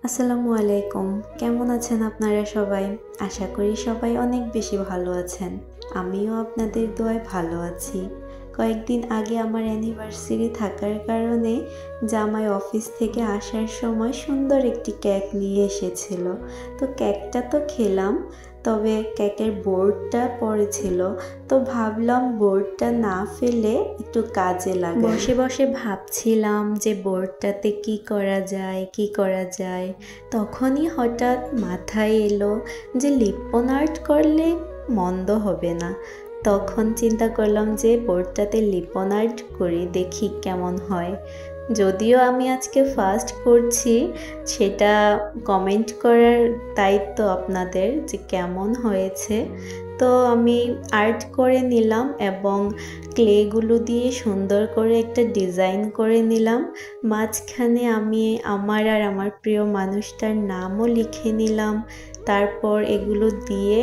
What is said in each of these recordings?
আসসালামু আলাইকুম। কেমন আছেন আপনারা সবাই? আশা করি সবাই অনেক বেশি ভালো আছেন। আমিও আপনাদের দোয়ায় ভালো আছি। কয়েকদিন আগে আমার অ্যানিভার্সারি থাকার কারণে জামাই অফিস থেকে আসার সময় সুন্দর একটি কেক নিয়ে এসেছিল। তো কেকটা তো খেলাম, তবে কেকের বোর্ডটা পড়েছিল, তো ভাবলাম বোর্ডটা না ফেলে একটু কাজে লাগাই। বসে বসে ভাবছিলাম যে বোর্ডটাতে কি করা যায়। তখনই হঠাৎ মাথায় এলো যে লিপন আর্ট করলে মন্দ হবে না। তখন চিন্তা করলাম যে বোর্ডটাতে লিপন আর্ট করি, দেখি কেমন হয়। যদিও আমি আজকে ফার্স্ট করছি, সেটা কমেন্ট করার দায়িত্ব আপনাদের যে কেমন হয়েছে। তো আমি আর্ট করে নিলাম এবং ক্লেগুলো দিয়ে সুন্দর করে একটা ডিজাইন করে নিলাম। মাঝখানে আমি আমার আর আমার প্রিয় মানুষটার নামও লিখে নিলাম। তারপর এগুলো দিয়ে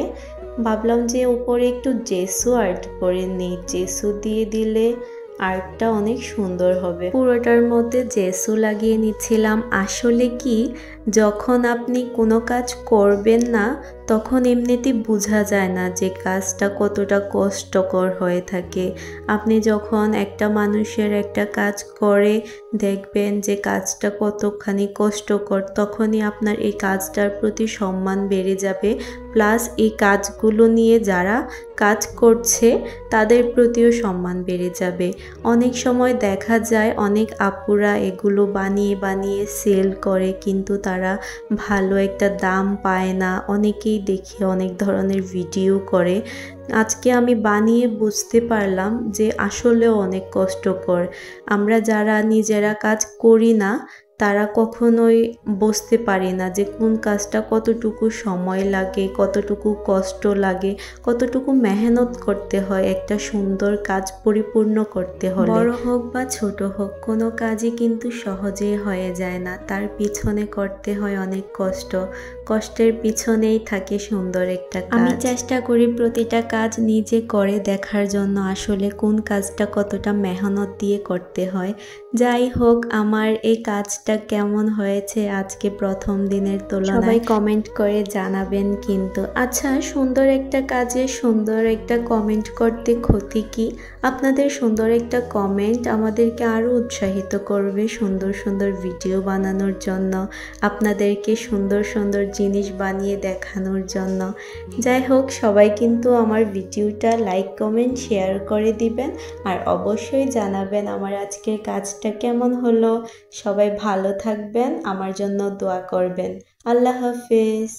ভাবলাম যে উপরে একটু জেসু আর্ট করে নিই। জেসু দিয়ে দিলে আর্টটা অনেক সুন্দর হবে। পুরোটার মধ্যে জেসু লাগিয়ে নিচ্ছিলাম। আসলে কি, যখন আপনি কোনো কাজ করবেন না তখন এমনিতেই বোঝা যায় না যে কাজটা কতটা কষ্টকর হয়ে থাকে। আপনি যখন একটা মানুষের একটা কাজ করে দেখবেন যে কাজটা কতখানি কষ্টকর, তখনই আপনার এই কাজটার প্রতি সম্মান বেড়ে যাবে। প্লাস এই কাজগুলো নিয়ে যারা কাজ করছে তাদের প্রতিও সম্মান বেড়ে যাবে। অনেক সময় দেখা যায় অনেক আপুরা এগুলো বানিয়ে সেল করে, কিন্তু তারা ভালো একটা দাম পায় না। অনেকেই দেখে অনেক ধরনের ভিডিও করে। আজকে আমি বানিয়ে বুঝতে পারলাম যে আসলেও অনেক কষ্টকর। আমরা যারা নিজেরা কাজ করি না তারা কখনোই বুঝতে পারি না যে কোন কাজটা কতটুকু সময় লাগে, কতটুকু কষ্ট লাগে, কতটুকু মেহনত করতে হয় একটা সুন্দর কাজ পরিপূর্ণ করতে হলে। বড় হোক বা ছোট হোক, কোনো কাজই কিন্তু সহজে হয়ে যায় না। তার পিছনে করতে হয় অনেক কষ্ট। কষ্টের পিছনেই থাকে সুন্দর একটা কাজ। আমি চেষ্টা করি প্রতিটা কাজ নিজে করে দেখার জন্য, আসলে কোন কাজটা কতটা মেহনত দিয়ে করতে হয়। যাই হোক, আমার এই কাজটা কেমন হয়েছে আজকে প্রথম দিনের তুলনায় সবাই কমেন্ট করে জানাবেন কিন্তু। আচ্ছা, সুন্দর একটা কাজে সুন্দর একটা কমেন্ট করতে ক্ষতি কি? আপনাদের সুন্দর একটা কমেন্ট আমাদেরকে আরও উৎসাহিত করবে সুন্দর সুন্দর ভিডিও বানানোর জন্য, আপনাদেরকে সুন্দর সুন্দর জিনিস বানিয়ে দেখানোর জন্য। যাই হোক, সবাই কিন্তু আমার ভিডিওটা লাইক কমেন্ট শেয়ার করে দিবেন আর অবশ্যই জানাবেন আমার আজকের কাজটা কেমন হলো। সবাই ভালো থাকবেন, আমার জন্য দোয়া করবেন। আল্লাহ হাফেজ।